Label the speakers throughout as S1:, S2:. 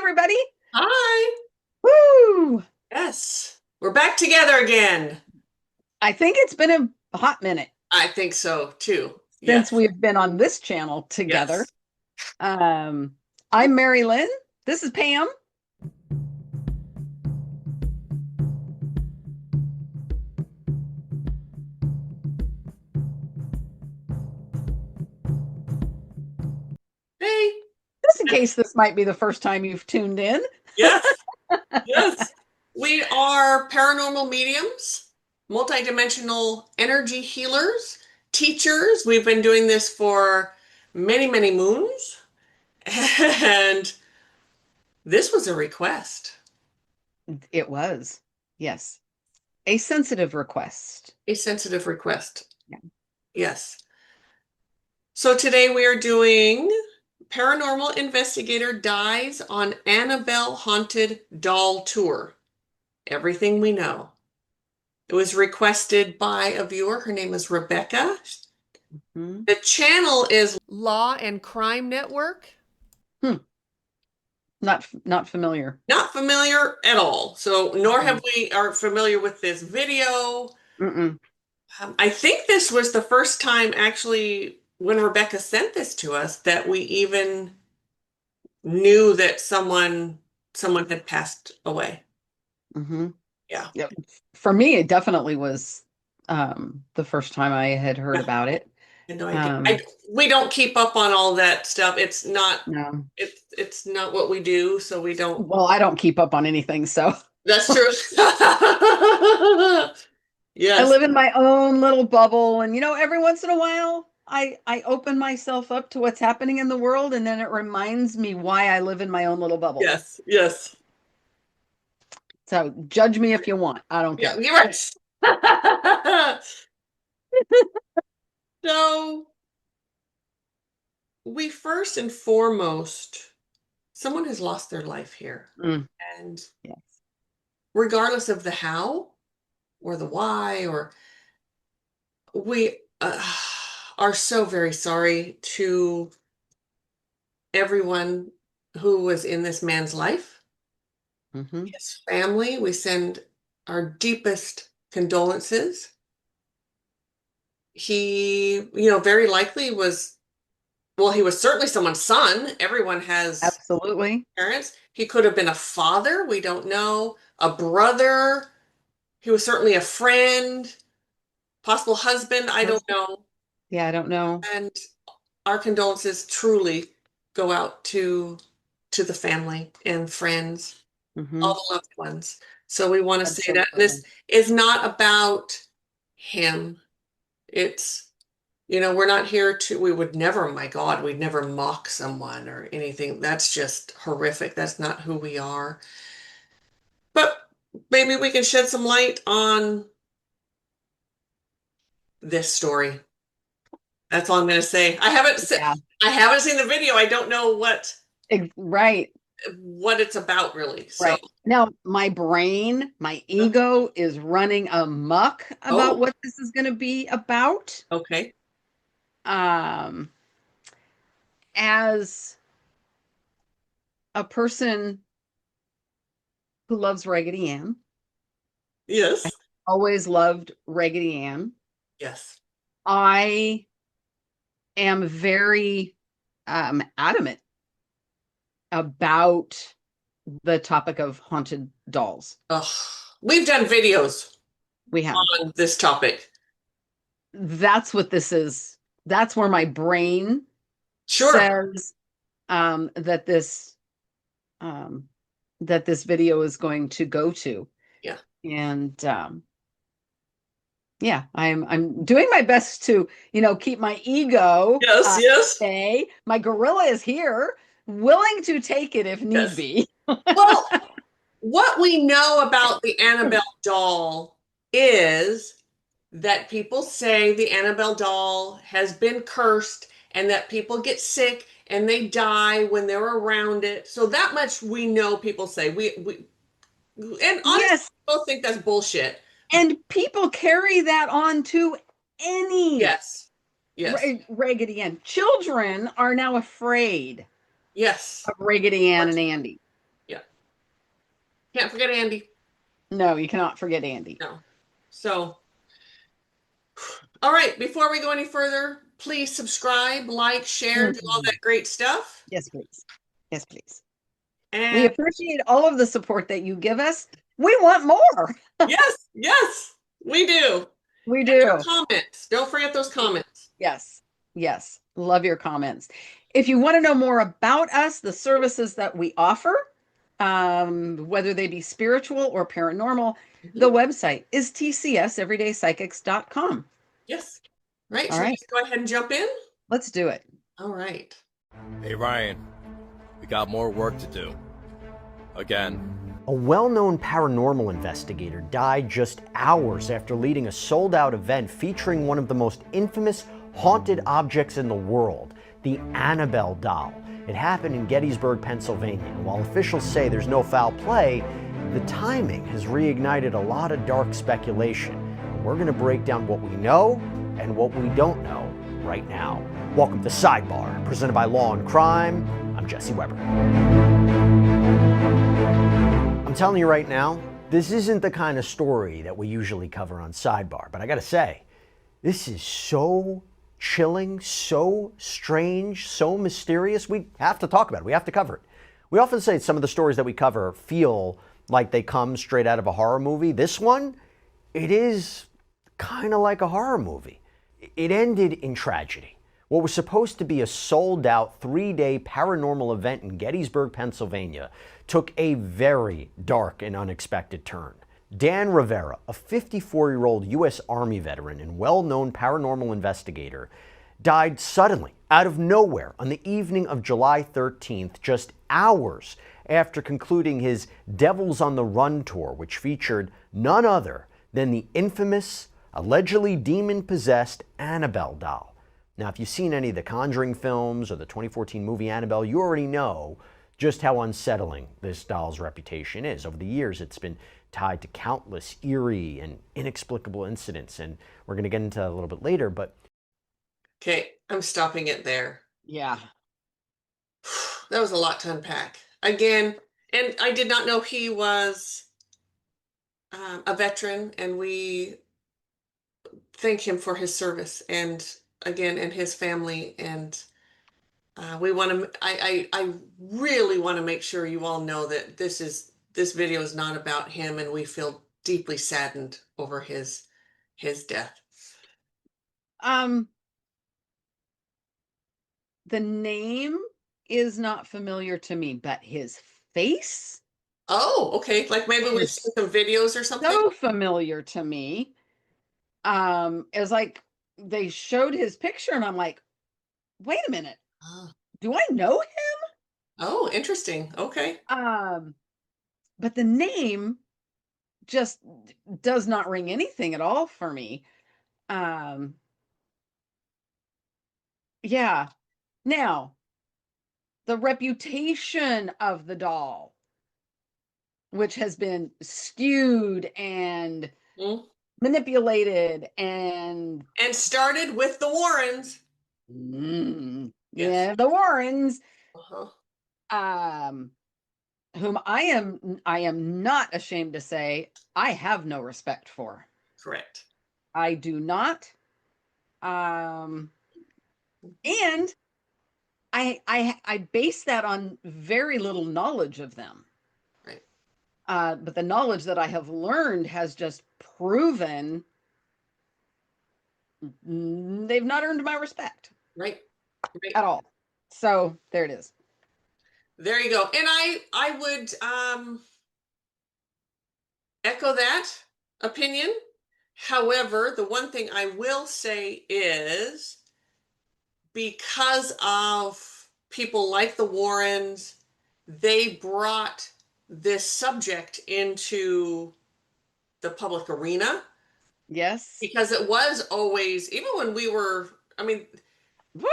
S1: everybody.
S2: Hi.
S1: Woo!
S2: Yes. We're back together again.
S1: I think it's been a hot minute
S2: I think so too.
S1: since
S2: Yes.
S1: we've been on this channel together.
S2: Yes.
S1: Um, I'm Mari-Lyn. This is Pam.
S2: Hey.
S1: Just in case this might be the first time you've tuned in.
S2: Yes. Yes. We are paranormal mediums, multidimensional energy healers, teachers. We've been doing this for many, many moons. And this was a request,
S1: It was, yes, a sensitive request.
S2: a sensitive request.
S1: Yeah.
S2: Yes. So today we are doing Paranormal Investigator Dies on Annabelle Haunted Doll Tour. Everything we know. It was requested by a viewer. Her name is Rebecca.
S1: Hmm.
S2: The channel is Law and Crime Network.
S1: Hmm. Not familiar.
S2: Not familiar at all. So nor have
S1: Mm-mm.
S2: we are familiar with this video.
S1: Mm-mm.
S2: I think this was the first time actually when Rebecca sent this to us that we even knew that someone had passed away.
S1: Mm-hmm.
S2: Yeah.
S1: Yep. For me, it definitely was the first time I had heard
S2: Yeah.
S1: about it.
S2: I had no idea.
S1: Um,
S2: We don't keep up on all that stuff.
S1: no.
S2: It's not what we do, so we don't.
S1: Well, I don't keep up on anything, so
S2: That's true.
S1: I
S2: Yes.
S1: live in my own little bubble. And every once in a while, I open myself up to what's happening in the world, and then it reminds me why I live in my own little bubble.
S2: Yes. Yes.
S1: So judge me if you want. I don't
S2: Yeah,
S1: care.
S2: you're right. So we first and foremost, someone has lost their life here.
S1: Mm,
S2: And
S1: yes.
S2: regardless of the how or the why, or we are so very sorry to everyone who was in this man's life,
S1: Hmm.
S2: his family. We send our deepest condolences. He, very likely was, well, he was certainly someone's son. Everyone has
S1: Absolutely.
S2: parents. He could have been a father. We don't know. A brother. He was certainly a friend, possible husband. I don't know.
S1: Yeah, I don't know.
S2: And our condolences truly go out to the family and friends, all
S1: Hmm.
S2: the loved ones. So we want to say that. And this
S1: Absolutely.
S2: is not about him. It's, we're not here to, we would never, my God, we'd never mock someone or anything. That's just horrific. That's not who we are. But maybe we can shed some light on this story. That's all I'm going to say.
S1: Yeah.
S2: I haven't seen the video. I don't know
S1: Right.
S2: what it's about really. So,
S1: Right. Now, my brain, my ego is running amok about
S2: oh,
S1: what this is going to be about.
S2: okay.
S1: Um, as a person who loves Raggedy Ann, I
S2: Yes.
S1: always loved Raggedy Ann.
S2: Yes.
S1: I am very adamant about the topic of haunted dolls.
S2: Oh, we've done videos
S1: We have.
S2: on this topic.
S1: That's what this is. That's where my brain
S2: Sure.
S1: says that um, this video is going to go to.
S2: Yeah.
S1: And yeah, I'm doing my best to, keep my ego
S2: Yes.
S1: at
S2: Yes.
S1: bay. My gorilla is here, willing to take it if need
S2: Yes.
S1: be.
S2: Well, what we know about the Annabelle doll is that people say the Annabelle doll has been cursed and that people get sick and they die when they're around it. So that much we know people say. We and honestly,
S1: Yes,
S2: I both think that's bullshit.
S1: and people carry that on to any
S2: Yes. Yes.
S1: Raggedy Ann. Children are now afraid
S2: Yes.
S1: of Raggedy Ann and Andy.
S2: Can't forget Andy.
S1: No, you cannot forget Andy.
S2: No. So, all right, before we go any further, please subscribe, like, share, do all
S1: Mhm.
S2: that great stuff.
S1: Yes, please. Yes, please. We
S2: And
S1: appreciate all of the support that you give us. We want more.
S2: yes, yes, we do.
S1: We
S2: And your
S1: do.
S2: comments. Don't forget those comments.
S1: Yes. Yes. Love your comments. If you want to know more about us, the services that we offer, whether they be spiritual or paranormal, the
S2: Mhm.
S1: website is tcseverydaypsychics.com.
S2: Yes. Right.
S1: All
S2: Should we
S1: right.
S2: just go ahead and jump in?
S1: Let's do it.
S2: All right.
S3: Hey Ryan, we got more work to do. Again.
S4: A well-known paranormal investigator died just hours after leading a sold-out event featuring one of the most infamous haunted objects in the world, the Annebelle doll. It happened in Gettysburg, Pennsylvania. And while officials say there's no foul play, the timing has reignited a lot of dark speculation. And we're going to break down what we know and what we don't know right now. Welcome to Sidebar, presented by Law and Crime. I'm Jesse Weber. I'm telling you right now, this isn't the kind of story that we usually cover on Sidebar, but I gotta say, this is so chilling, so strange, so mysterious, we have to talk about it, we have to cover it. We often say some of the stories that we cover feel like they come straight out of a horror movie. This one, it is kind of like a horror movie. It ended in tragedy. What was supposed to be a sold-out 3-day paranormal event in Gettysburg, Pennsylvania, took a very dark and unexpected turn. Dan Rivera, a 54-year-old U.S. Army veteran and well-known paranormal investigator, died suddenly, out of nowhere, on the evening of July 13th, just hours after concluding his Devils on the Run tour, which featured none other than the infamous, allegedly demon-possessed Annebelle doll. Now, if you've seen any of the Conjuring films or the 2014 movie Annabelle, you already know just how unsettling this doll's reputation is. Over the years, it's been tied to countless eerie and inexplicable incidents, and we're going to get into that a little bit later, but...
S2: Okay, I'm stopping it there.
S1: Yeah.
S2: That was a lot to unpack. Again, and I did not know he was a veteran, and we thank him for his service, and again, and his family, and we want to. I really want to make sure you all know that this video is not about him, and we feel deeply saddened over his death.
S1: Um, the name is not familiar to me, but his face
S2: Oh, okay. Like maybe we've
S1: is
S2: seen some videos or something.
S1: so familiar to me. It was like they showed his picture, and I'm like, wait a minute,
S2: Oh,
S1: do I know
S2: oh, interesting. Okay.
S1: him? But the name just does not ring anything at all for me. Um, yeah. Now, the reputation of the doll, which has been skewed and
S2: Mm.
S1: manipulated and
S2: And started with the Warrens. Yes.
S1: yeah, the Warrens,
S2: Uh-huh.
S1: um, whom I am not ashamed to say I have no respect for.
S2: Correct.
S1: I do not. And I base that on very little knowledge of them.
S2: Right.
S1: But the knowledge that I have learned has just proven they've not earned my respect
S2: Right. Right.
S1: at all. So there it is.
S2: There you go. And I would echo that opinion. However, the one thing I will say is because of people like the Warrens, they brought this subject into the public arena
S1: Yes.
S2: because it was always, even when we were, I mean,
S1: Woo!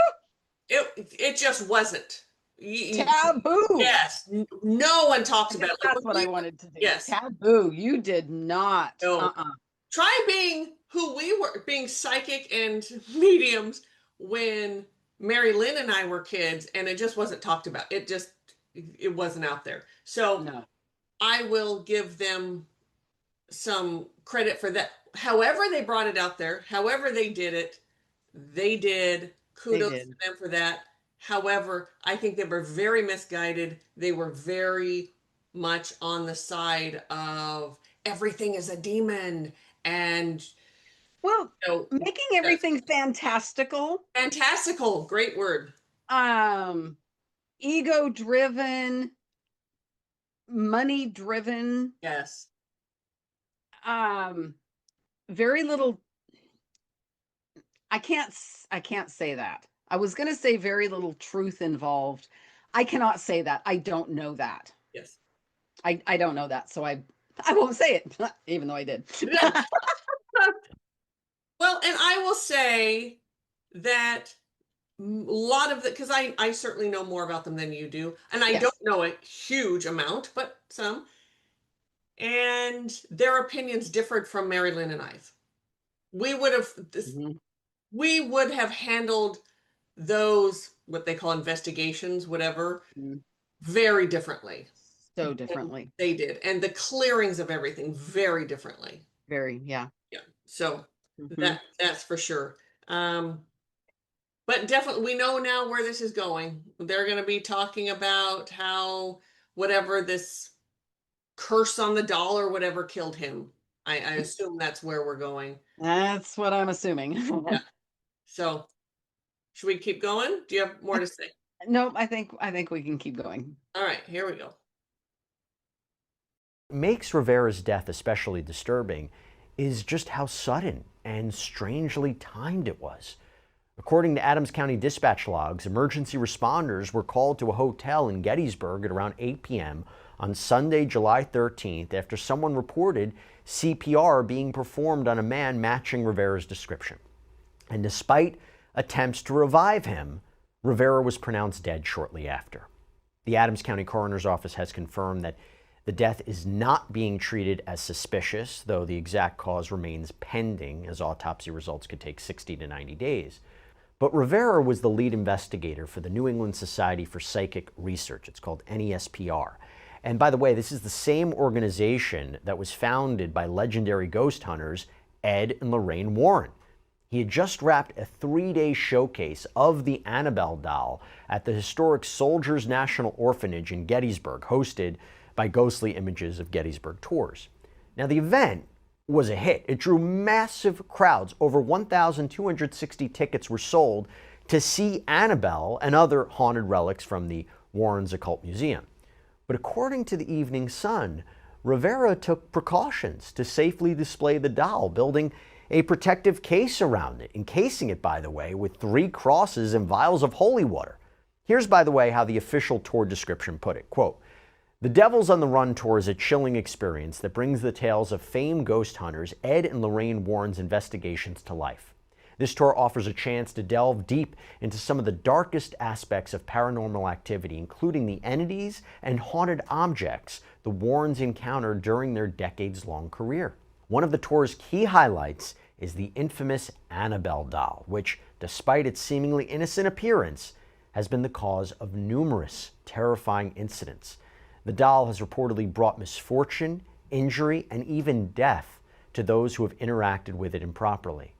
S2: it just wasn't.
S1: Taboo.
S2: Yes, no one talks
S1: I
S2: about
S1: guess
S2: it. Like
S1: that's what I wanted to do.
S2: yes,
S1: Taboo. You did not.
S2: no. Try being who we were, being psychic and mediums when Mari-Lyn and I were kids, and it just wasn't talked about. It wasn't out there. So
S1: No.
S2: I will give them some credit for that. However they brought it out there, however they did it, they did.
S1: They
S2: Kudos to
S1: did.
S2: them for that. However, I think they were very misguided. They were very much on the side of everything is a demon and
S1: Well,
S2: you know,
S1: making everything fantastical,
S2: fantastical, great word.
S1: um, ego driven, money driven,
S2: Yes.
S1: um, very little. I can't say that. I was going to say very little truth involved. I cannot say that. I don't know that.
S2: Yes.
S1: I don't know that. So I won't say it, even though I did.
S2: Well, and I will say that a lot of the, because I certainly know more about them than you do, and I don't
S1: Yes.
S2: know a huge amount, but some, and their opinions differed from Mari-Lyn and I's. We would have
S1: Mhm.
S2: we would have handled those what they call investigations, whatever,
S1: Mhm.
S2: very differently
S1: So
S2: than
S1: differently.
S2: they did, and the clearings of everything very differently.
S1: Very, yeah.
S2: Yeah, so
S1: Hmm.
S2: that's for sure. But definitely, we know now where this is going. They're going to be talking about how whatever this curse on the doll or whatever killed him. I assume that's where we're going.
S1: That's what I'm assuming.
S2: Yeah. So, should we keep going? Do you have more to say?
S1: Nope, I think we can keep going.
S2: All right, here we go.
S4: What makes Rivera's death especially disturbing is just how sudden and strangely timed it was. According to Adams County dispatch logs, emergency responders were called to a hotel in Gettysburg at around 8 p.m. on Sunday, July 13th, after someone reported CPR being performed on a man matching Rivera's description. And despite attempts to revive him, Rivera was pronounced dead shortly after. The Adams County Coroner's Office has confirmed that the death is not being treated as suspicious, though the exact cause remains pending, as autopsy results could take 60 to 90 days. But Rivera was the lead investigator for the New England Society for Psychic Research. It's called NESPR. And by the way, this is the same organization that was founded by legendary ghost hunters Ed and Lorraine Warren. He had just wrapped a 3-day showcase of the Annebelle doll at the historic Soldiers National Orphanage in Gettysburg, hosted by Ghostly Images of Gettysburg Tours. Now, the event was a hit. It drew massive crowds. Over 1,260 tickets were sold to see Annebelle and other haunted relics from the Warrens Occult Museum. But according to the Evening Sun, Rivera took precautions to safely display the doll, building a protective case around it, encasing it, by the way, with 3 crosses and vials of holy water. Here's, by the way, how the official tour description put it, quote, "The Devils on the Run tour is a chilling experience that brings the tales of famed ghost hunters Ed and Lorraine Warren's investigations to life. This tour offers a chance to delve deep into some of the darkest aspects of paranormal activity, including the entities and haunted objects the Warrens encountered during their decades-long career. One of the tour's key highlights is the infamous Annebelle doll, which, despite its seemingly innocent appearance, has been the cause of numerous terrifying incidents. The doll has reportedly brought misfortune, injury, and even death to those who have interacted with it improperly.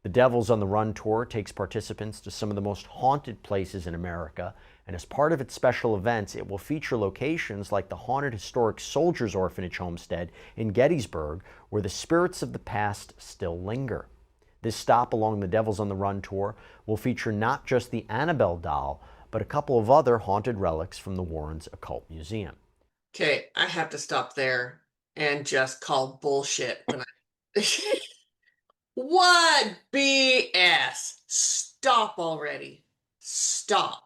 S4: The Devils on the Run tour takes participants to some of the most haunted places in America, and as part of its special events, it will feature locations like the haunted historic Soldiers Orphanage homestead in Gettysburg, where the spirits of the past still linger. This stop along the Devils on the Run tour will feature not just the Annebelle doll, but a couple of other haunted relics from the Warrens Occult Museum.
S2: Okay, I have to stop there and just call bullshit when I What BS? Stop already. Stop.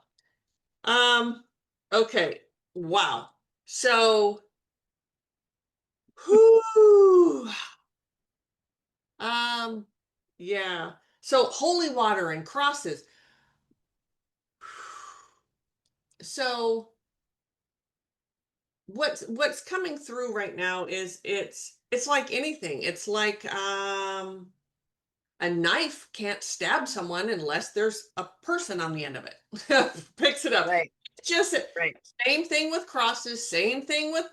S2: Okay. Wow. So, whoo. Um, yeah. So holy water and crosses. So what's coming through right now is it's like anything. It's like a knife can't stab someone unless there's a person on the end of it. Picks it up.
S1: Right,
S2: Just
S1: right.
S2: same thing with crosses, same thing with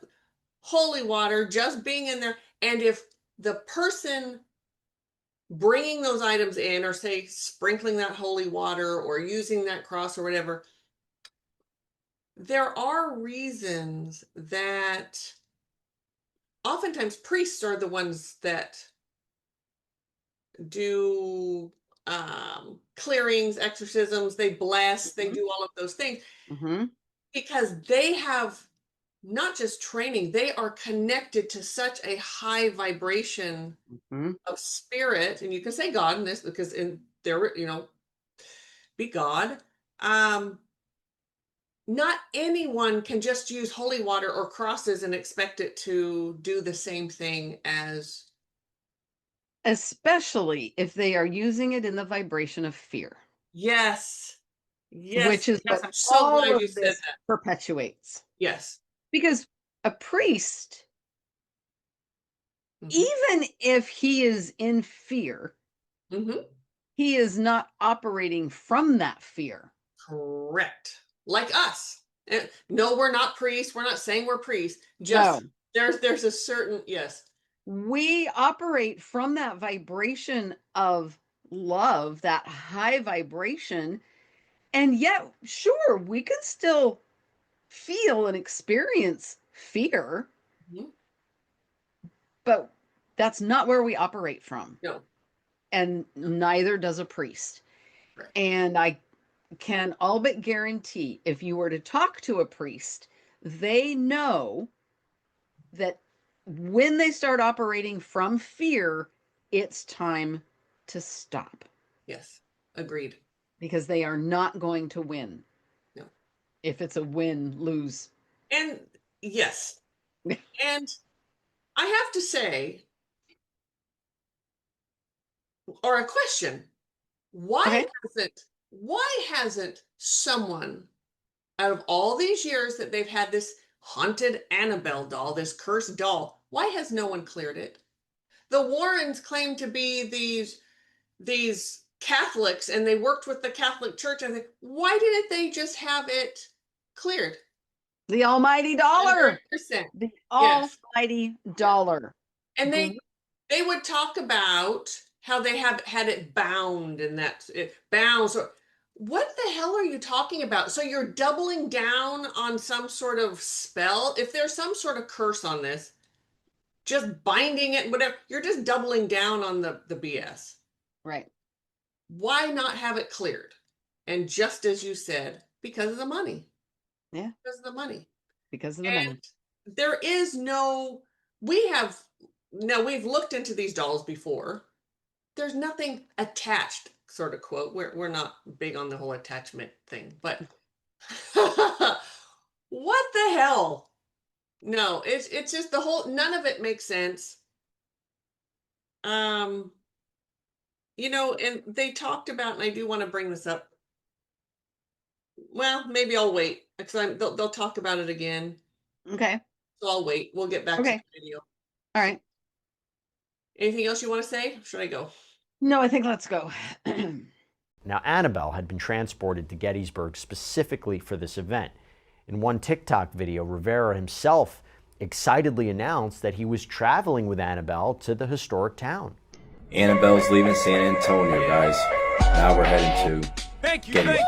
S2: holy water, just being in there. And if the person bringing those items in, or say sprinkling that holy water or using that cross or whatever, there are reasons that oftentimes priests are the ones that do clearings, exorcisms, they bless, they do all of those things
S1: Mm-hmm.
S2: because they have not just training, they are connected to such a high vibration
S1: Mm-hmm.
S2: of spirit. And you can say God in this because in there, be God. Not anyone can just use holy water or crosses and expect it to do the same thing as.
S1: Especially if they are using it in the vibration of fear,
S2: Yes. Yes.
S1: which is
S2: Yes.
S1: what
S2: I'm so
S1: all
S2: glad
S1: of
S2: you said
S1: this
S2: that.
S1: perpetuates.
S2: Yes.
S1: Because a priest,
S2: Hmm.
S1: even if he is in fear,
S2: Hmm.
S1: he is not operating from that fear.
S2: Correct. Like us. No, we're not priests. We're not saying we're priests. Just
S1: No,
S2: there's a certain, yes.
S1: we operate from that vibration of love, that high vibration. And yet, sure, we can still feel and experience fear,
S2: Mhm.
S1: but that's not where we operate from.
S2: No.
S1: And neither does a priest.
S2: Correct.
S1: And I can all but guarantee if you were to talk to a priest, they know that when they start operating from fear, it's time to stop
S2: Yes. Agreed.
S1: because they are not going to win.
S2: No.
S1: If it's a win lose.
S2: And yes. And I have to say, or a question,
S1: Okay.
S2: why hasn't someone out of all these years that they've had this haunted Annebelle doll, this cursed doll, why has no one cleared it? The Warrens claim to be these Catholics, and they worked with the Catholic Church. I think, why didn't they just have it cleared?
S1: The almighty dollar.
S2: 100%.
S1: The
S2: Yes.
S1: almighty
S2: Yeah.
S1: dollar.
S2: And
S1: Gr-
S2: they would talk about how they have had it bound, and that it bound. So what the hell are you talking about? So you're doubling down on some sort of spell? If there's some sort of curse on this, just binding it, whatever, you're just doubling down on the BS.
S1: Right.
S2: Why not have it cleared? And just as you said, because of the money.
S1: Yeah.
S2: Because of the money.
S1: Because of the
S2: And
S1: money.
S2: there is no, we have, no, we've looked into these dolls before. There's nothing attached, sort of quote. We're not big on the whole attachment thing, but what the hell? No, it's just the whole, none of it makes sense. Um, and they talked about, and I do want to bring this up. Well, maybe I'll wait because they'll talk about it again.
S1: Okay.
S2: So I'll wait. We'll get back to
S1: Okay.
S2: the video.
S1: All right.
S2: Anything else you want to say? Or should I go?
S1: No, I think let's go.
S4: Now, Annebelle had been transported to Gettysburg specifically for this event. In one TikTok video, Rivera himself excitedly announced that he was traveling with Annebelle to the historic town.
S5: Annebelle's leaving San Antonio, guys. Now we're heading to Gettysburg.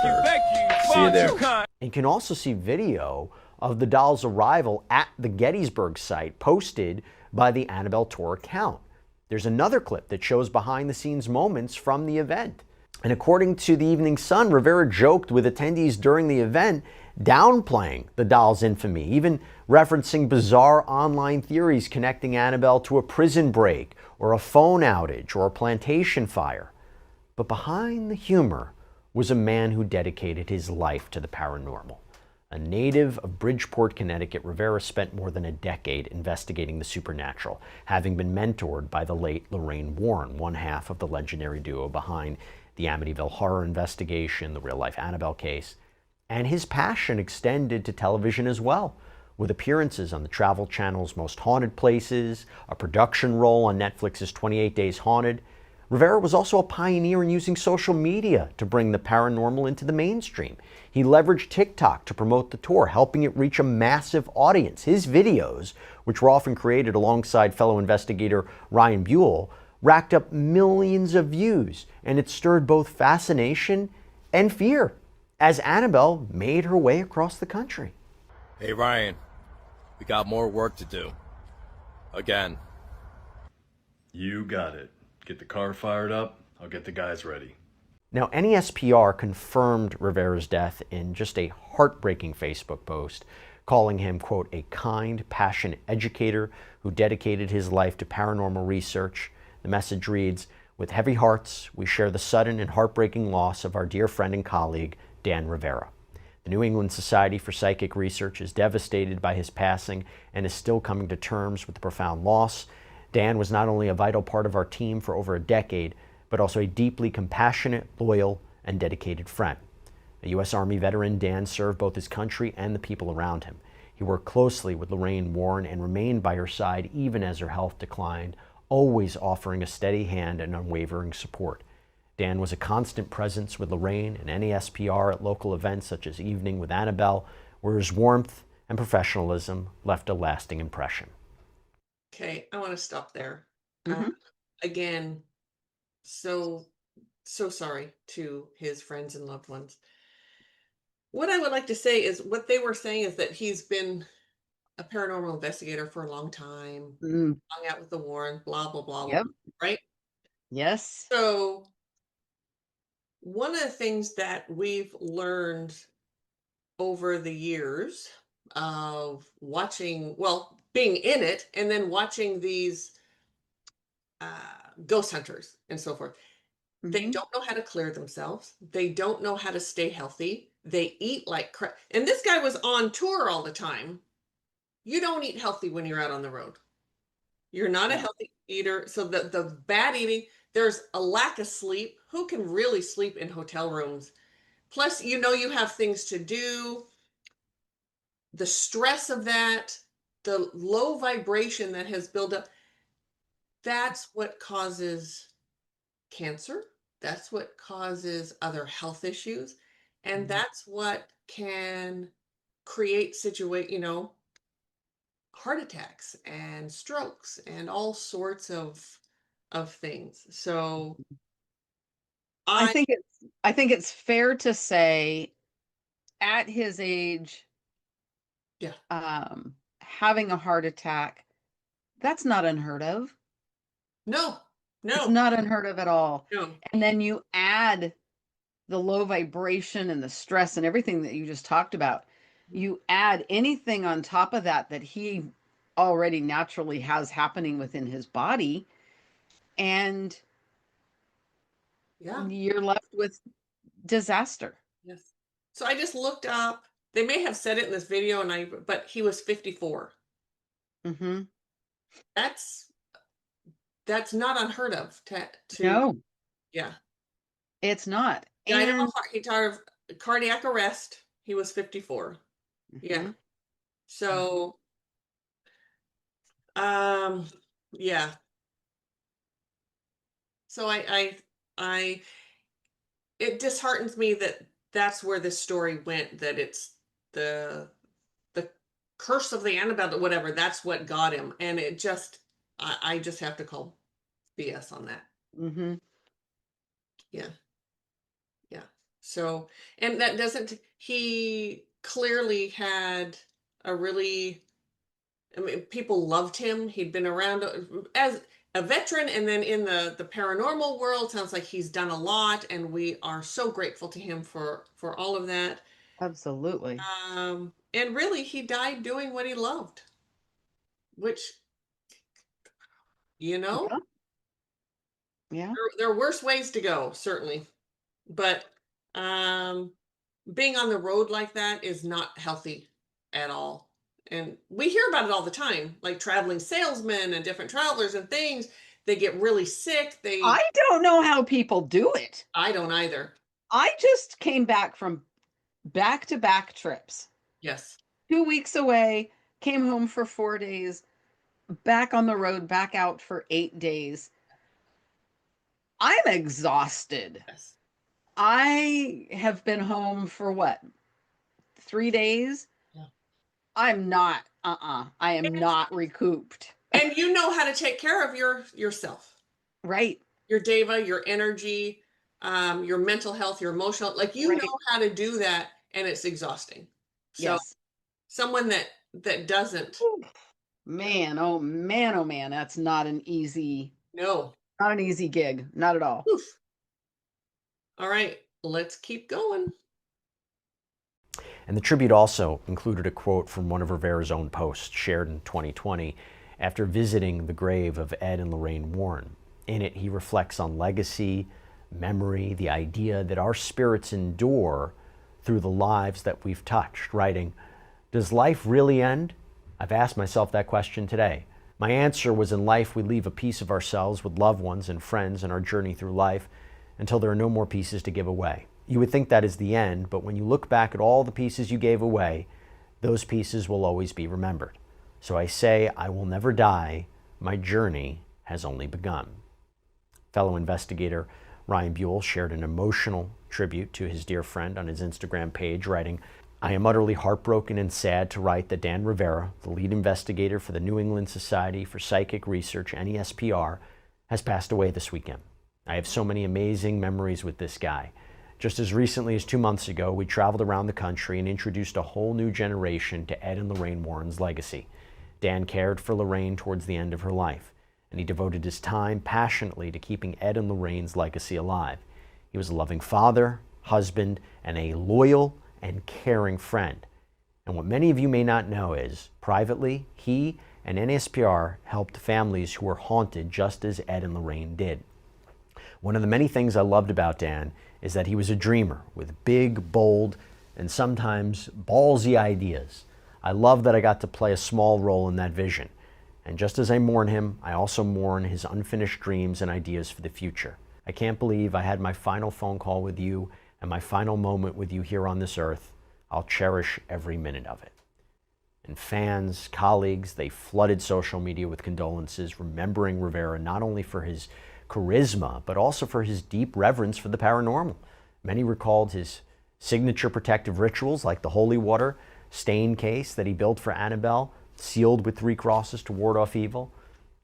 S5: See you there.
S4: And you can also see video of the doll's arrival at the Gettysburg site posted by the Annebelle Tour account. There's another clip that shows behind-the-scenes moments from the event. And according to the Evening Sun, Rivera joked with attendees during the event, downplaying the doll's infamy, even referencing bizarre online theories connecting Annebelle to a prison break or a phone outage or a plantation fire. But behind the humor was a man who dedicated his life to the paranormal. A native of Bridgeport, Connecticut, Rivera spent more than a decade investigating the supernatural, having been mentored by the late Lorraine Warren, one half of the legendary duo behind the Amityville horror investigation, the real-life Annebelle case. And his passion extended to television as well, with appearances on the Travel Channel's Most Haunted Places, a production role on Netflix's 28 Days Haunted. Rivera was also a pioneer in using social media to bring the paranormal into the mainstream. He leveraged TikTok to promote the tour, helping it reach a massive audience. His videos, which were often created alongside fellow investigator Ryan Buell, racked up millions of views, and it stirred both fascination and fear as Annebelle made her way across the country.
S3: Hey Ryan, we got more work to do. Again.
S6: You got it. Get the car fired up. I'll get the guys ready.
S4: Now, NESPR confirmed Rivera's death in just a heartbreaking Facebook post, calling him, quote, a kind, passionate educator who dedicated his life to paranormal research. The message reads, with heavy hearts, we share the sudden and heartbreaking loss of our dear friend and colleague, Dan Rivera. The New England Society for Psychic Research is devastated by his passing and is still coming to terms with the profound loss. Dan was not only a vital part of our team for over a decade, but also a deeply compassionate, loyal, and dedicated friend. A U.S. Army veteran, Dan served both his country and the people around him. He worked closely with Lorraine Warren and remained by her side even as her health declined, always offering a steady hand and unwavering support. Dan was a constant presence with Lorraine and NESPR at local events such as Evening with Annebelle, where his warmth and professionalism left a lasting impression.
S2: Okay, I want to stop there.
S1: Mm-hmm.
S2: Again, so sorry to his friends and loved ones. What I would like to say is what they were saying is that he's been a paranormal investigator for a long time, hung out with the Warren, blah, blah, blah,
S1: Yep.
S2: blah, right?
S1: Yes.
S2: So one of the things that we've learned over the years of watching, well, being in it and then watching these ghost hunters and so forth, they don't know how to clear themselves. They don't know how to stay healthy. They eat like crap. And this guy was on tour all the time. You don't eat healthy when you're out on the road. You're not a healthy eater. So the bad eating, there's a lack of sleep. Who can really sleep in hotel rooms? Plus, you know, you have things to do. The stress of that, the low vibration that has built up, that's what causes cancer. That's what causes other health issues. And that's what can create heart attacks and strokes and all sorts of things. So
S1: I think it's fair to say at his age,
S2: yeah,
S1: having a heart attack, that's not unheard of.
S2: no,
S1: It's
S2: no,
S1: not unheard of at all.
S2: no,
S1: And then you add the low vibration and the stress and everything that you just talked about. You add anything on top of that that he already naturally has happening within his body, and
S2: yeah,
S1: you're left with disaster.
S2: yes. So I just looked up, they may have said it in this video but he was 54.
S1: Mm-hmm.
S2: That's not unheard of to
S1: No,
S2: yeah.
S1: it's not.
S2: Died
S1: And
S2: he died of cardiac arrest. He was 54. Yeah. So yeah. So I it disheartens me that that's where this story went, that it's the curse of the Annabelle, whatever, that's what got him. And it just I just have to call BS on that.
S1: mm-hmm.
S2: Yeah. Yeah. So, and that doesn't, he clearly had a really, I mean, people loved him. He'd been around as a veteran, and then in the paranormal world, sounds like he's done a lot, and we are so grateful to him for all of that.
S1: Absolutely.
S2: And really, he died doing what he loved, which,
S1: Yeah. Yeah.
S2: there are worse ways to go, certainly, but being on the road like that is not healthy at all. And we hear about it all the time, like traveling salesmen and different travelers and things. They get really sick.
S1: I don't know how people do it.
S2: I don't either.
S1: I just came back from back-to-back trips.
S2: Yes.
S1: 2 weeks away, came home for 4 days, back on the road, back out for 8 days. I'm exhausted.
S2: Yes.
S1: I have been home for what? 3 days?
S2: Yeah.
S1: I'm not, I am not recouped.
S2: And you know how to take care of yourself.
S1: Right.
S2: Your Deva, your energy, your mental health, your emotional, like you
S1: Right.
S2: know how to do that, and it's exhausting. So
S1: Yes.
S2: someone that doesn't,
S1: Man, oh man, oh man, that's not an easy
S2: no.
S1: gig. Not at all.
S2: Oof. All right, let's keep going.
S4: And the tribute also included a quote from one of Rivera's own posts shared in 2020 after visiting the grave of Ed and Lorraine Warren. In it, he reflects on legacy, memory, the idea that our spirits endure through the lives that we've touched, writing, "Does life really end? I've asked myself that question today. My answer was, in life we leave a piece of ourselves with loved ones and friends in our journey through life until there are no more pieces to give away. You would think that is the end, but when you look back at all the pieces you gave away, those pieces will always be remembered. So I say, I will never die. My journey has only begun." Fellow investigator Ryan Buell shared an emotional tribute to his dear friend on his Instagram page, writing, "I am utterly heartbroken and sad to write that Dan Rivera, the lead investigator for the New England Society for Psychic Research, NESPR, has passed away this weekend. I have so many amazing memories with this guy. Just as recently as 2 months ago, we traveled around the country and introduced a whole new generation to Ed and Lorraine Warren's legacy. Dan cared for Lorraine towards the end of her life, and he devoted his time passionately to keeping Ed and Lorraine's legacy alive. He was a loving father, husband, and a loyal and caring friend. And what many of you may not know is, privately, he and NSPR helped families who were haunted just as Ed and Lorraine did. One of the many things I loved about Dan is that he was a dreamer with big, bold, and sometimes ballsy ideas. I love that I got to play a small role in that vision. And just as I mourn him, I also mourn his unfinished dreams and ideas for the future. I can't believe I had my final phone call with you and my final moment with you here on this earth. I'll cherish every minute of it." And fans, colleagues, they flooded social media with condolences, remembering Rivera not only for his charisma, but also for his deep reverence for the paranormal. Many recalled his signature protective rituals like the holy water stain case that he built for Annebelle, sealed with 3 crosses to ward off evil.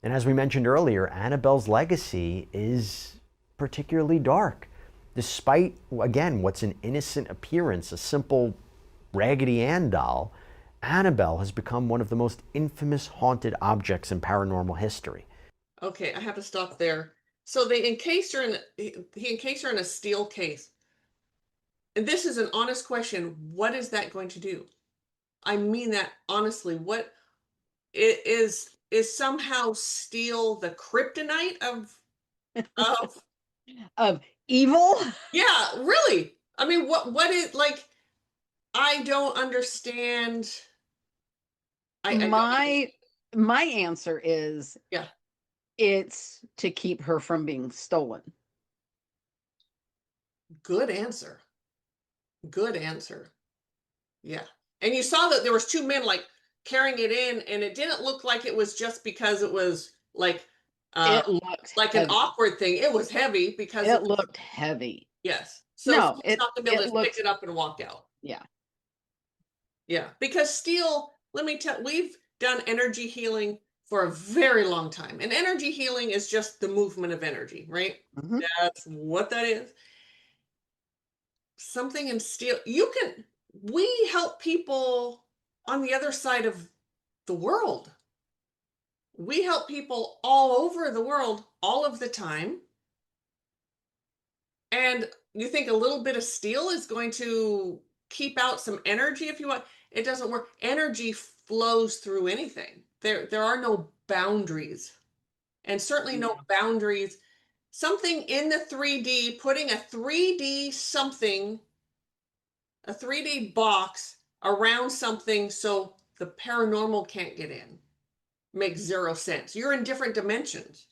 S4: And as we mentioned earlier, Annebelle's legacy is particularly dark. Despite, again, what's an innocent appearance, a simple Raggedy Ann doll, Annebelle has become one of the most infamous haunted objects in paranormal history.
S2: Okay, I have to stop there. So they encased her he encased her in a steel case. And this is an honest question. What is that going to do? I mean that honestly. What it is somehow steel the kryptonite of
S1: Of evil?
S2: yeah, really. I mean, what is, like, I don't understand. I don't.
S1: My answer is
S2: Yeah.
S1: it's to keep her from being stolen.
S2: Good answer. Good answer. Yeah. And you saw that there was 2 men like carrying it in, and it didn't look like it was just because it was like
S1: It looked
S2: like an
S1: heavy.
S2: awkward thing. It was heavy because
S1: It looked heavy.
S2: yes. So
S1: No,
S2: it's not gonna be able
S1: it
S2: to
S1: looked,
S2: pick it up and walk out.
S1: yeah.
S2: Yeah. Because steel, let me tell, we've done energy healing for a very long time. And energy healing is just the movement of energy, right?
S1: Mhm.
S2: That's what that is. Something in steel. We help people on the other side of the world. We help people all over the world all of the time. And you think a little bit of steel is going to keep out some energy if you want? It doesn't work. Energy flows through anything. There are no boundaries. And certainly no boundaries. Something in the 3D, putting a 3D something, a 3D box around something so the paranormal can't get in, makes 0 sense. You're in different dimensions.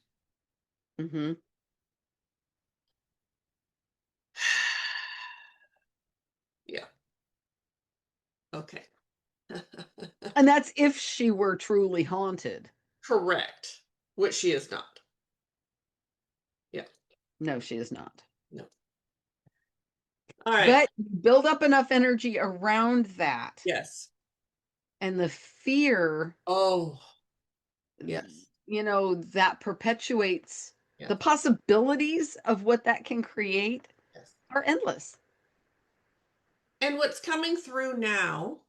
S1: Mhm.
S2: Yeah. Okay.
S1: And that's if she were truly haunted.
S2: Correct. Which she is not. Yeah.
S1: No, she is not.
S2: No. All right.
S1: But build up enough energy around that.
S2: Yes.
S1: And the fear.
S2: Oh, yes.
S1: That perpetuates
S2: Yeah.
S1: the possibilities of what that can create
S2: Yes.
S1: are endless.
S2: And what's coming through now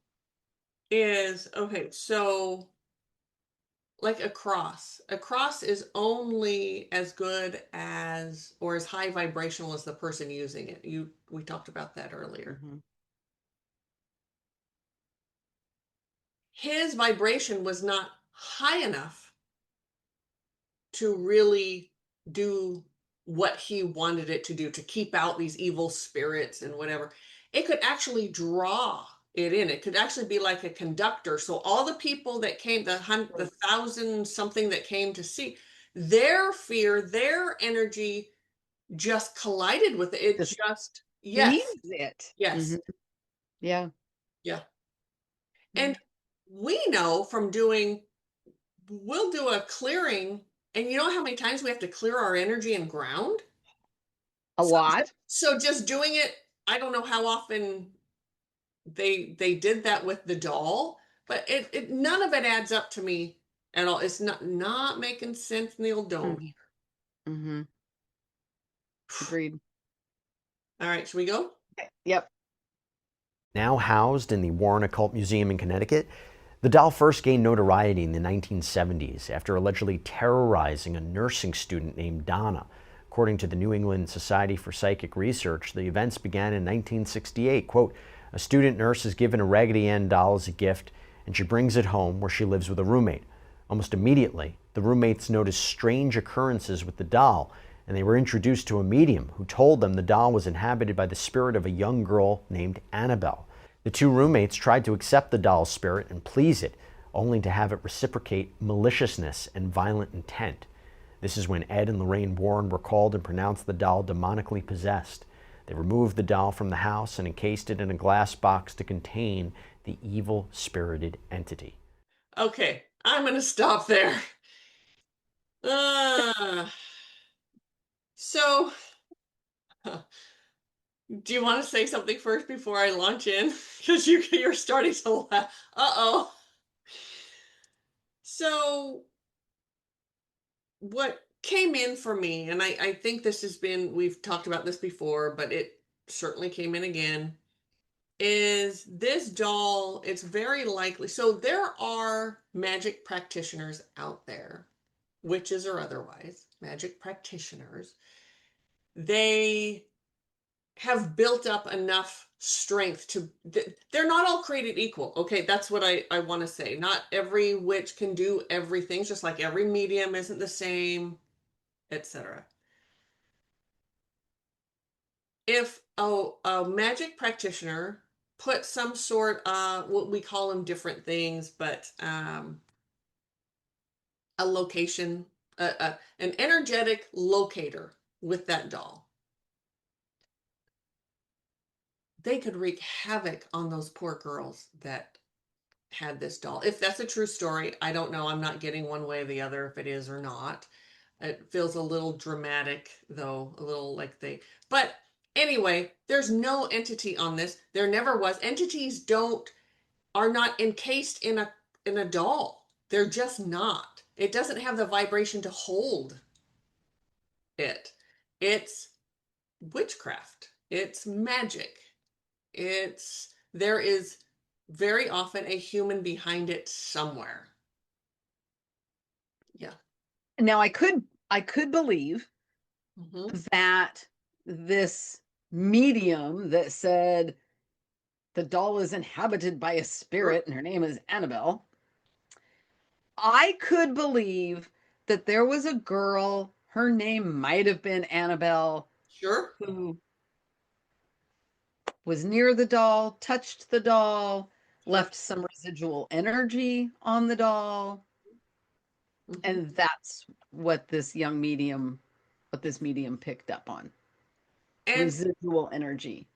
S2: is, okay, so like a cross is only as good as or as high vibrational as the person using it. We talked about that earlier.
S1: Mm-hmm.
S2: His vibration was not high enough to really do what he wanted it to do, to keep out these evil spirits and whatever. It could actually draw it in. It could actually be like a conductor. So all the people that came, the 1,000 something that came to see, their fear, their energy just collided with it. It just, yes,
S1: it.
S2: yes,
S1: Mm-hmm. Yeah.
S2: yeah. And we know from we'll do a clearing, and you know how many times we have to clear our energy and ground?
S1: A lot.
S2: So just doing it, I don't know how often they did that with the doll, but it none of it adds up to me at all. It's not making sense, Neil. Don't.
S1: Mm-hmm. Agreed.
S2: All right, should we go?
S1: Yep.
S4: Now housed in the Warren Occult Museum in Connecticut, the doll first gained notoriety in the 1970s after allegedly terrorizing a nursing student named Donna. According to the New England Society for Psychic Research, the events began in 1968. Quote, a student nurse is given a Raggedy Ann doll as a gift, and she brings it home where she lives with a roommate. Almost immediately, the roommates noticed strange occurrences with the doll, and they were introduced to a medium who told them the doll was inhabited by the spirit of a young girl named Annebelle. The two roommates tried to accept the doll's spirit and please it, only to have it reciprocate maliciousness and violent intent. This is when Ed and Lorraine Warren were called and pronounced the doll demonically possessed. They removed the doll from the house and encased it in a glass box to contain the evil-spirited entity.
S2: Okay, I'm going to stop there. So, do you want to say something first before I launch in? Because you're starting to laugh. Uh-oh. So, what came in for me, and I think this has been, we've talked about this before, but it certainly came in again, is this doll, it's very likely, so there are magic practitioners out there, witches or otherwise, magic practitioners. They have built up enough strength to, they're not all created equal. Okay, that's what I want to say. Not every witch can do everything, just like every medium isn't the same, etc. If a magic practitioner put some sort of, what we call them different things, but a location, an energetic locator with that doll, they could wreak havoc on those poor girls that had this doll. If that's a true story, I don't know. I'm not getting one way or the other if it is or not. It feels a little dramatic, though, a little like but anyway, there's no entity on this. There never was. Entities are not encased in a doll. They're just not. It doesn't have the vibration to hold it. It's witchcraft. It's magic. There is very often a human behind it somewhere. Yeah.
S1: Now I could believe
S2: Mm-hmm.
S1: that this medium that said the doll is inhabited by a spirit and her name is Annebelle, I could believe that there was a girl, her name might have been Annebelle,
S2: Sure.
S1: who was near the doll, touched the doll, left some residual energy on the doll.
S2: Mm-hmm.
S1: And that's what this medium picked up on.
S2: And
S1: Residual energy.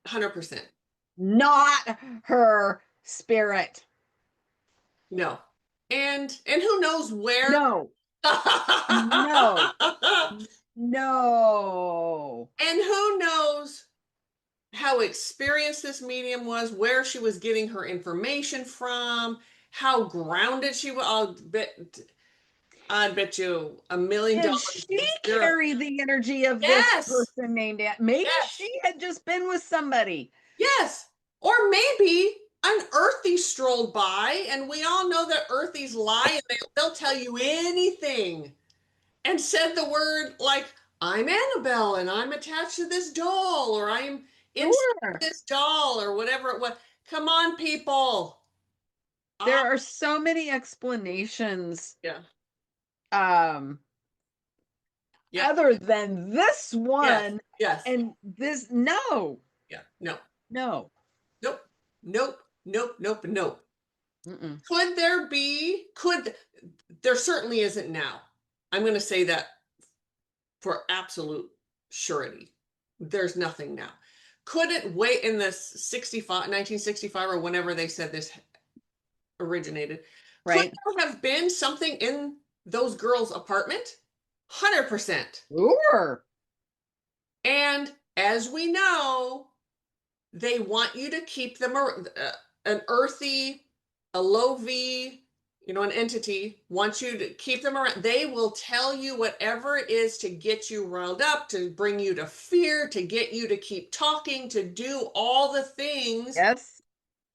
S2: 100%.
S1: Not her spirit.
S2: No. And who knows where?
S1: No. No. No.
S2: And who knows how experienced this medium was, where she was getting her information from, how grounded she was. I bet you $1 million.
S1: Did she carry the energy of this
S2: Yes.
S1: person named Aunt? Maybe
S2: Yes.
S1: she had just been with somebody.
S2: Yes. Or maybe an earthie strolled by, and we all know that earthies lie and they'll tell you anything, and said the word like, I'm Annabelle and I'm attached to this doll, or I'm inside this doll, or whatever it was. Come on, people.
S1: There are so many explanations.
S2: Yeah.
S1: Yeah. Other than this one.
S2: Yes.
S1: And this, no.
S2: Yeah. No.
S1: No.
S2: Nope. Nope. Nope. Nope. Nope.
S1: Mm-mm.
S2: Could there be? There certainly isn't now. I'm going to say that for absolute surety. There's nothing now. Could it wait in the 1965 or whenever they said this originated?
S1: Right.
S2: Could there have been something in those girls' apartment? 100%.
S1: Sure.
S2: And as we know, they want you to keep them an earthy, a low V, an entity wants you to keep them around. They will tell you whatever it is to get you riled up, to bring you to fear, to get you to keep talking, to do all the things.
S1: Yes.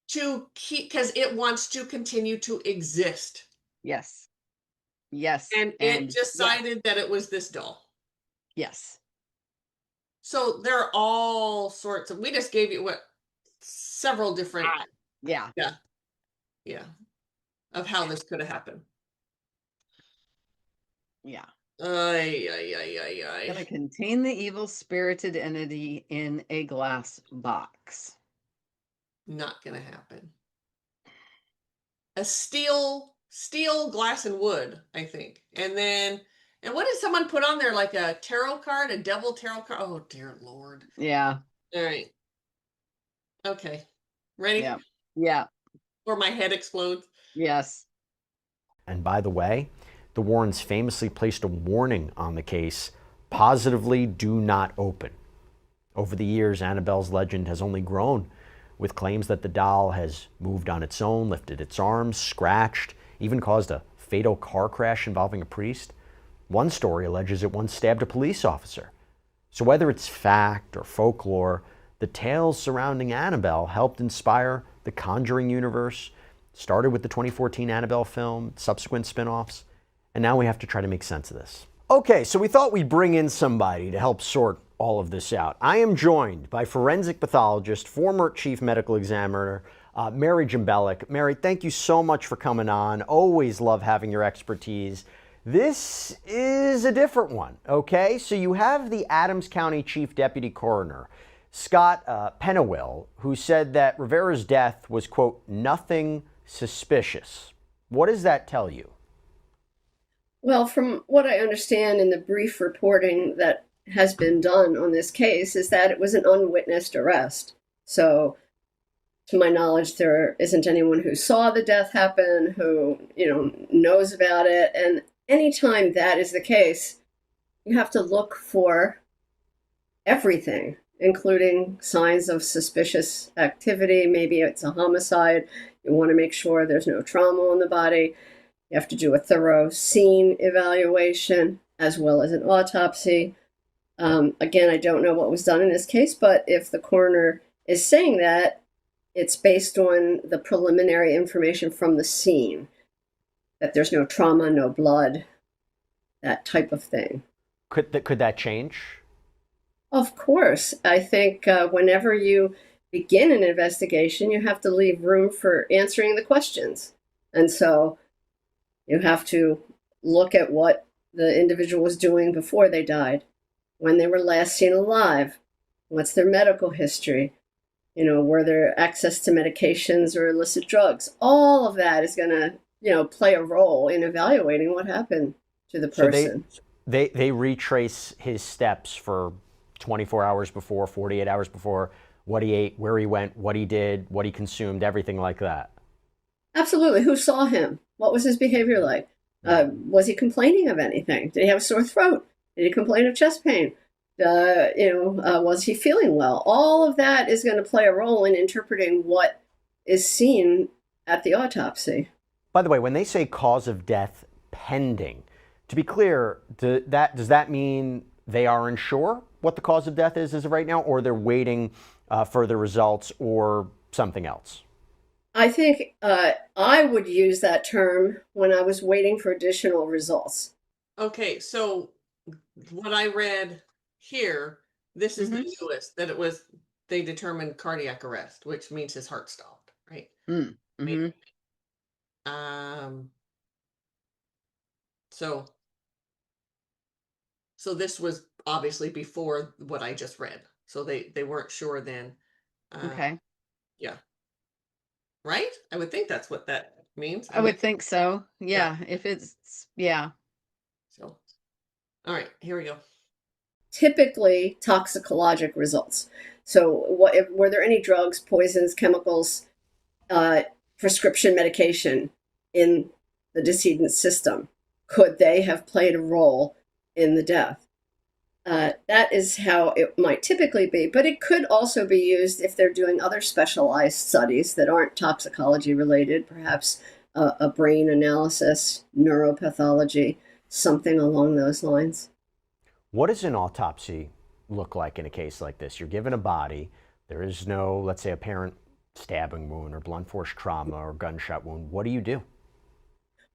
S2: To keep, because it wants to continue to exist.
S1: Yes. Yes.
S2: And it decided that it was this doll.
S1: Yes.
S2: So there are all sorts of, we just gave you several different.
S1: Yeah.
S2: Of how this could have happened.
S1: Yeah.
S2: Ay.
S1: Gonna contain the evil spirited entity in a glass box.
S2: Not gonna happen. A steel, glass, and wood, I think. And what did someone put on there? Like a tarot card, a devil tarot card? Oh, dear Lord.
S1: Yeah.
S2: All right. Okay. Ready?
S1: Yeah.
S2: Or my head explodes.
S1: Yes.
S4: And by the way, the Warrens famously placed a warning on the case, positively do not open. Over the years, Annabelle's legend has only grown, with claims that the doll has moved on its own, lifted its arms, scratched, even caused a fatal car crash involving a priest. One story alleges it once stabbed a police officer. So whether it's fact or folklore, the tales surrounding Annabelle helped inspire the Conjuring universe, started with the 2014 Annabelle film, subsequent spin-offs, and now we have to try to make sense of this. Okay, so we thought we'd bring in somebody to help sort all of this out. I am joined by forensic pathologist, former chief medical examiner, Mary Jimbelik. Mary, thank you so much for coming on. Always love having your expertise. This is a different one, okay? So you have the Adams County Chief Deputy Coroner, Scott Pennewill, who said that Rivera's death was, quote, nothing suspicious. What does that tell you?
S7: Well, from what I understand in the brief reporting that has been done on this case is that it was an unwitnessed arrest. So, to my knowledge, there isn't anyone who saw the death happen, who, knows about it. And anytime that is the case, you have to look for everything, including signs of suspicious activity. Maybe it's a homicide. You want to make sure there's no trauma on the body. You have to do a thorough scene evaluation as well as an autopsy. Again, I don't know what was done in this case, but if the coroner is saying that, it's based on the preliminary information from the scene, that there's no trauma, no blood, that type of thing.
S4: Could that change?
S7: Of course. I think whenever you begin an investigation, you have to leave room for answering the questions. And so you have to look at what the individual was doing before they died, when they were last seen alive, what's their medical history, were there access to medications or illicit drugs. All of that is going to, play a role in evaluating what happened to the person.
S4: So they retrace his steps for 24 hours before, 48 hours before, what he ate, where he went, what he did, what he consumed, everything like that.
S7: Absolutely. Who saw him? What was his behavior like? Was he complaining of anything? Did he have a sore throat? Did he complain of chest pain? Was he feeling well? All of that is going to play a role in interpreting what is seen at the autopsy.
S4: By the way, when they say cause of death pending, to be clear, does that mean they are unsure what the cause of death is as of right now, or they're waiting further results or something else?
S7: I think I would use that term when I was waiting for additional results.
S2: Okay, so what I read here, this is the newest, that they determined cardiac arrest, which means his heart stopped, right?
S1: Mm-hmm.
S2: So this was obviously before what I just read. So they weren't sure then.
S1: Okay.
S2: Yeah. Right? I would think that's what that means.
S1: I would think so. Yeah. If it's, yeah.
S2: So, all right, here we go.
S7: Typically toxicologic results. So were there any drugs, poisons, chemicals, prescription medication in the decedent's system? Could they have played a role in the death? That is how it might typically be, but it could also be used if they're doing other specialized studies that aren't toxicology related, perhaps a brain analysis, neuropathology, something along those lines.
S4: What does an autopsy look like in a case like this? You're given a body. There is no, let's say, apparent stabbing wound or blunt force trauma or gunshot wound. What do you do?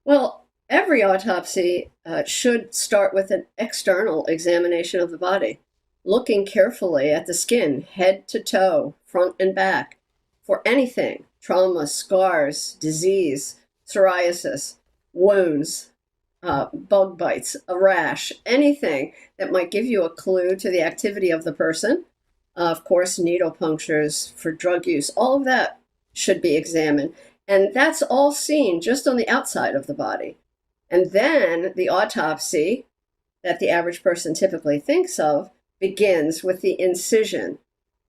S7: Well, every autopsy should start with an external examination of the body, looking carefully at the skin, head to toe, front and back, for anything, trauma, scars, disease, psoriasis, wounds, bug bites, a rash, anything that might give you a clue to the activity of the person. Of course, needle punctures for drug use, all of that should be examined. And that's all seen just on the outside of the body. And then the autopsy that the average person typically thinks of begins with the incision,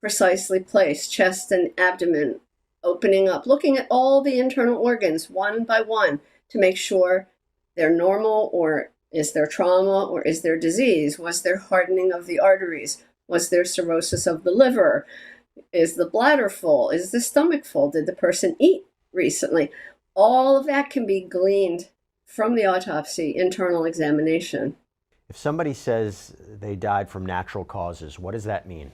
S7: precisely placed, chest and abdomen opening up, looking at all the internal organs one by one to make sure they're normal, or is there trauma, or is there disease? Was there hardening of the arteries? Was there cirrhosis of the liver? Is the bladder full? Is the stomach full? Did the person eat recently? All of that can be gleaned from the autopsy internal examination.
S4: If somebody says they died from natural causes, what does that mean?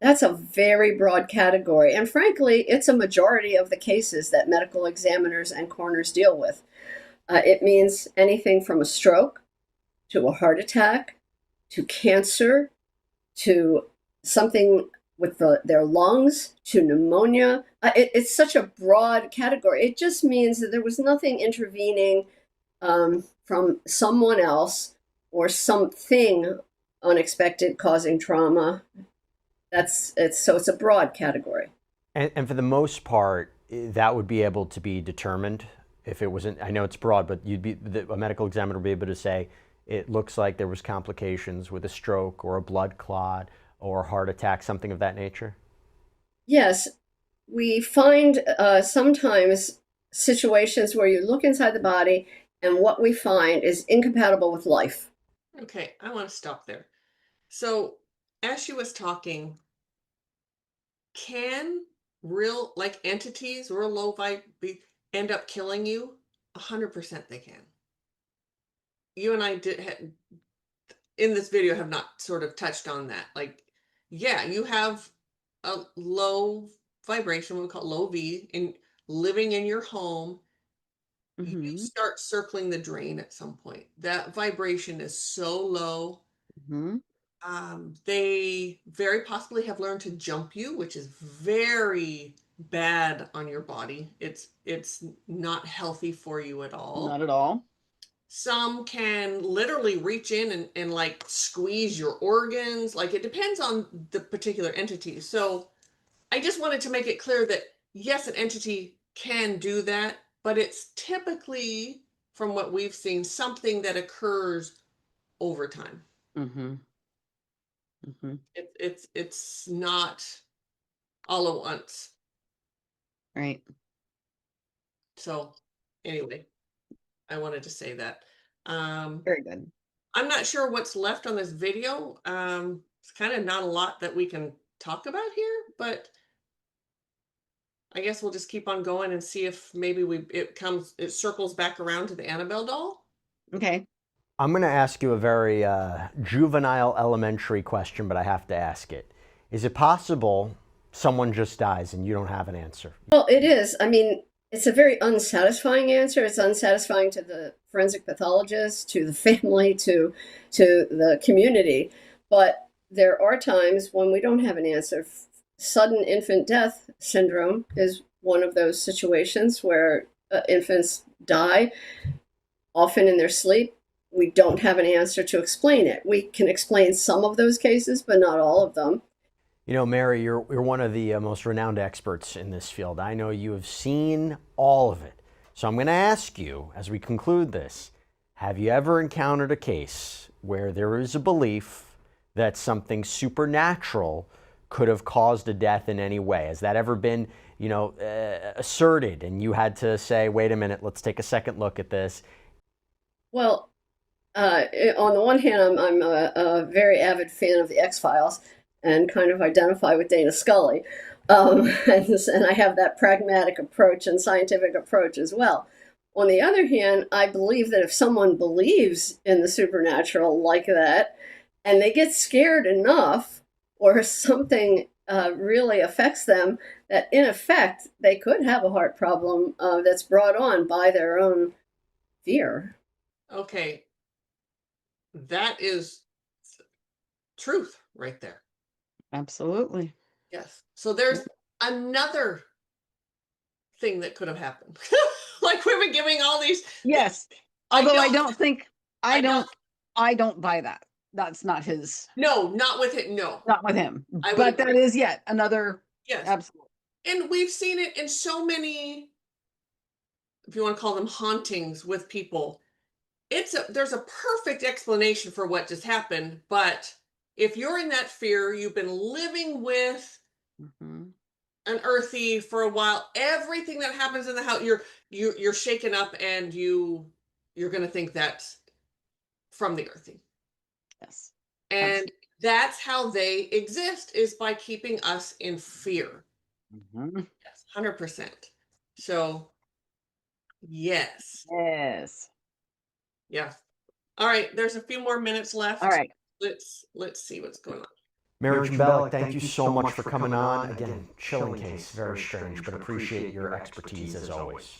S7: That's a very broad category. And frankly, it's a majority of the cases that medical examiners and coroners deal with. It means anything from a stroke to a heart attack to cancer to something with their lungs to pneumonia. It's such a broad category. It just means that there was nothing intervening from someone else or something unexpected causing trauma. So it's a broad category.
S4: And for the most part, that would be able to be determined if it wasn't. I know it's broad, but a medical examiner would be able to say it looks like there was complications with a stroke or a blood clot or a heart attack, something of that nature.
S7: Yes, we find sometimes situations where you look inside the body and what we find is incompatible with life.
S2: Okay, I want to stop there. So, as she was talking, can real entities, real low vibe, end up killing you? 100% they can. You and I in this video have not sort of touched on that. Yeah, you have a low vibration, we call it low V, in living in your home. You start circling the drain at some point. That vibration is so low. They very possibly have learned to jump you, which is very bad on your body. It's not healthy for you at all.
S1: Not at all.
S2: Some can literally reach in and like squeeze your organs. Like, it depends on the particular entity. So I just wanted to make it clear that yes, an entity can do that, but it's typically, from what we've seen, something that occurs over time. It's not all at once.
S1: Right.
S2: So anyway, I wanted to say that.
S1: Very good.
S2: I'm not sure what's left on this video. It's kind of not a lot that we can talk about here, but I guess we'll just keep on going and see if maybe it circles back around to the Annebelle doll.
S1: Okay.
S4: I'm going to ask you a very juvenile elementary question, but I have to ask it. Is it possible someone just dies and you don't have an answer?
S7: Well, it is. I mean, it's a very unsatisfying answer. It's unsatisfying to the forensic pathologist, to the family, to the community. But there are times when we don't have an answer. Sudden infant death syndrome is one of those situations where infants die, often in their sleep. We don't have an answer to explain it. We can explain some of those cases, but not all of them.
S4: You know, Mary, you're one of the most renowned experts in this field. I know you have seen all of it. So I'm going to ask you, as we conclude this, have you ever encountered a case where there is a belief that something supernatural could have caused a death in any way? Has that ever been, asserted and you had to say, wait a minute, let's take a second look at this?
S7: Well, on the one hand, I'm a very avid fan of the X-Files and kind of identify with Dana Scully. And I have that pragmatic approach and scientific approach as well. On the other hand, I believe that if someone believes in the supernatural like that, and they get scared enough, or something really affects them, that in effect, they could have a heart problem that's brought on by their own fear.
S2: Okay. That is truth right there.
S1: Absolutely.
S2: Yes. So there's another thing that could have happened. Like we've been giving all these.
S1: Yes. Although I don't buy that. That's not his.
S2: No, not with it. No,
S1: not with him. But that is yet another.
S2: Yes.
S1: Absolutely.
S2: And we've seen it in so many, if you want to call them hauntings with people. There's a perfect explanation for what just happened, but if you're in that fear, you've been living with an earthy for a while, everything that happens in the house, you're shaken up and you're going to think that's from the earthy.
S1: Yes.
S2: And
S1: Absolutely.
S2: that's how they exist, is by keeping us in fear. Yes, 100%. So, yes.
S1: Yes.
S2: Yeah. All right. There's a few more minutes left.
S1: All right.
S2: Let's see what's going on.
S4: Mary Annebelle, thank you so much for coming on. Again, chilling case, very strange, but appreciate your expertise as always.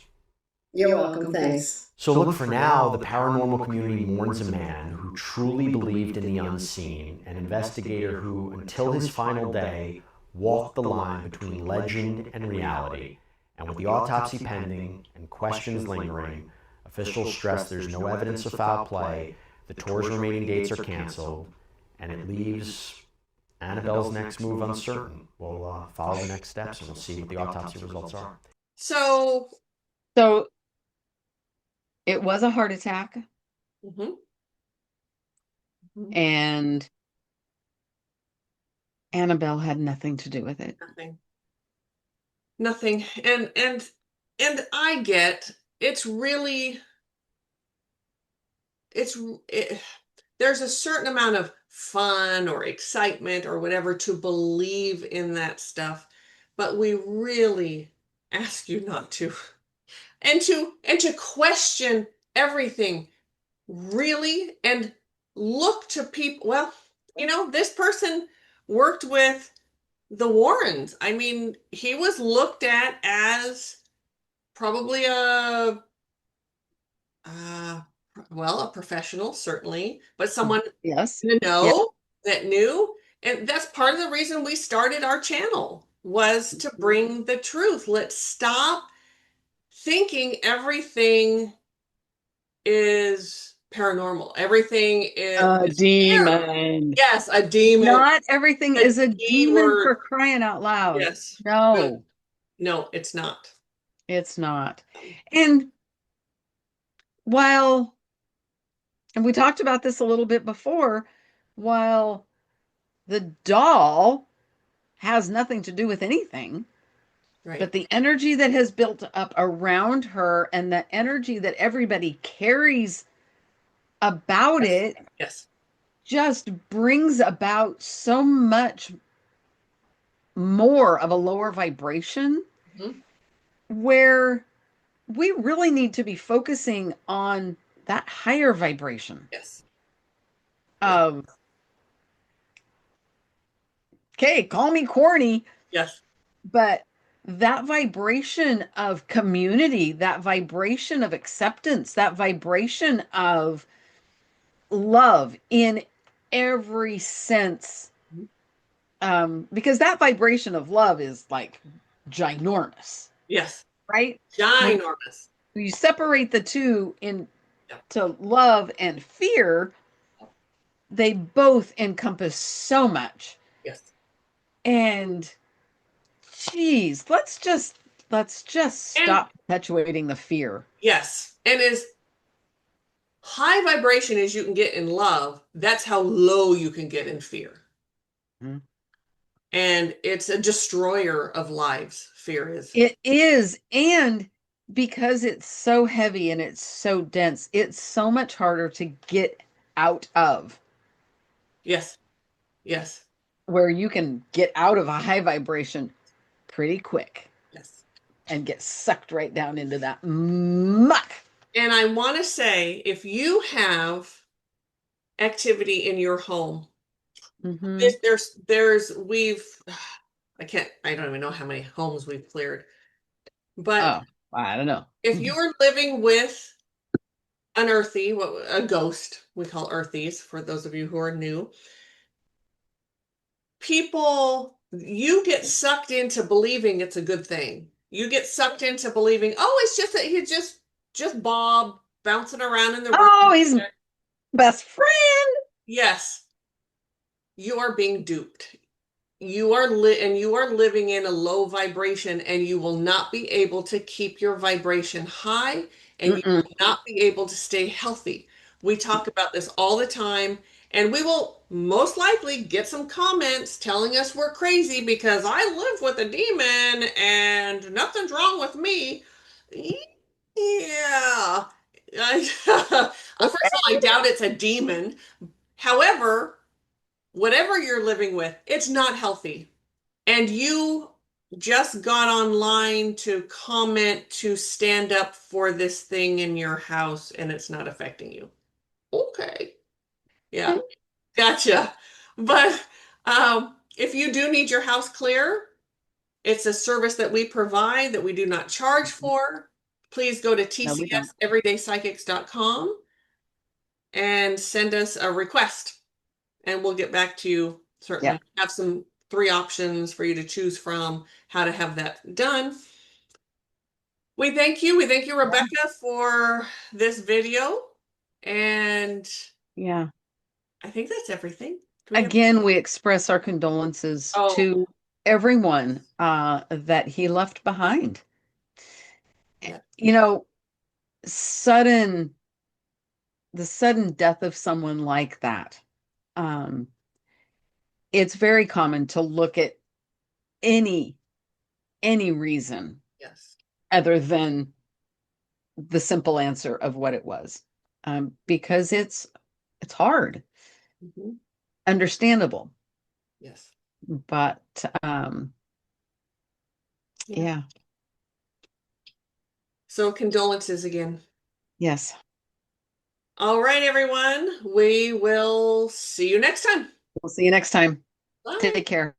S7: You're welcome. Thanks.
S4: So look, for now, the paranormal community mourns a man who truly believed in the unseen, an investigator who, until his final day, walked the line between legend and reality. And with the autopsy pending and questions lingering, officials stress there's no evidence of foul play, the tour's remaining dates are canceled, and it leaves Annebelle's next move uncertain. We'll follow the next steps and we'll see what the autopsy results are.
S2: So
S1: it was a heart attack. And Annebelle had nothing to do with it.
S2: Nothing. And I get there's a certain amount of fun or excitement or whatever to believe in that stuff, but we really ask you not to. And to question everything, really, and look to people. Well, this person worked with the Warrens. I mean, he was looked at as probably a professional, certainly, but someone that knew. And that's part of the reason we started our channel, was to bring the truth. Let's stop thinking everything is paranormal. Everything is
S1: a demon.
S2: Yes, a demon.
S1: Not everything is a demon, for crying out loud.
S2: Yes.
S1: No,
S2: it's not.
S1: It's not. And we talked about this a little bit before, while the doll has nothing to do with anything,
S2: right,
S1: but the energy that has built up around her and the energy that everybody carries about it
S2: Yes.
S1: just brings about so much more of a lower vibration
S2: Mhm.
S1: where we really need to be focusing on that higher vibration
S2: Yes.
S1: of, okay, call me corny,
S2: Yes.
S1: but that vibration of community, that vibration of acceptance, that vibration of love in every sense, because that vibration of love is like ginormous,
S2: Yes.
S1: right? When
S2: Ginormous.
S1: you separate the two into
S2: Yeah.
S1: love and fear, they both encompass so much.
S2: Yes.
S1: And geez, let's just
S2: And
S1: stop perpetuating the fear.
S2: yes. And as high vibration as you can get in love, that's how low you can get in fear.
S1: Mhm.
S2: And it's a destroyer of lives, fear is.
S1: It is, and because it's so heavy and it's so dense, it's so much harder to get out of.
S2: Yes. Yes.
S1: Where you can get out of a high vibration pretty quick
S2: Yes.
S1: and get sucked right down into that muck.
S2: And I want to say, if you have activity in your home,
S1: Mm-hmm.
S2: I don't even know how many homes we've cleared, but
S1: Oh, I don't know.
S2: if you're living with an earthy, a ghost, we call earthies for those of you who are new, you get sucked into believing it's a good thing. You get sucked into believing, oh, it's just that he's just Bob bouncing around in the room.
S1: Oh, he's best friend.
S2: Yes, you are being duped. You are living in a low vibration, and you will not be able to keep your vibration high, and you
S1: Mm-mm.
S2: will not be able to stay healthy. We talk about this all the time, and we will most likely get some comments telling us we're crazy because I live with a demon and nothing's wrong with me. Yeah. First of all, I doubt it's a demon. However, whatever you're living with, it's not healthy. And you just got online to comment to stand up for this thing in your house and it's not affecting you. Okay. Yeah. Gotcha. But if you do need your house clear, it's a service that we provide that we do not charge for. Please go to
S1: No, we don't.
S2: tcseverydaypsychics.com and send us a request, and we'll get back to you. Certainly
S1: Yeah.
S2: have some 3 options for you to choose from how to have that done. We thank you. We thank you, Rebecca, for this video. And
S1: Yeah.
S2: I think that's everything.
S1: Again, we express our condolences
S2: Oh,
S1: to everyone that he left behind.
S2: yeah.
S1: You know, sudden the sudden death of someone like that. Um, it's very common to look at any reason
S2: Yes.
S1: other than the simple answer of what it was, because it's hard,
S2: Mhm.
S1: understandable,
S2: Yes.
S1: but
S2: Yeah.
S1: yeah,
S2: So condolences again.
S1: yes.
S2: All right, everyone. We will see you next time.
S1: We'll see you next time.
S2: Bye.
S1: Take care.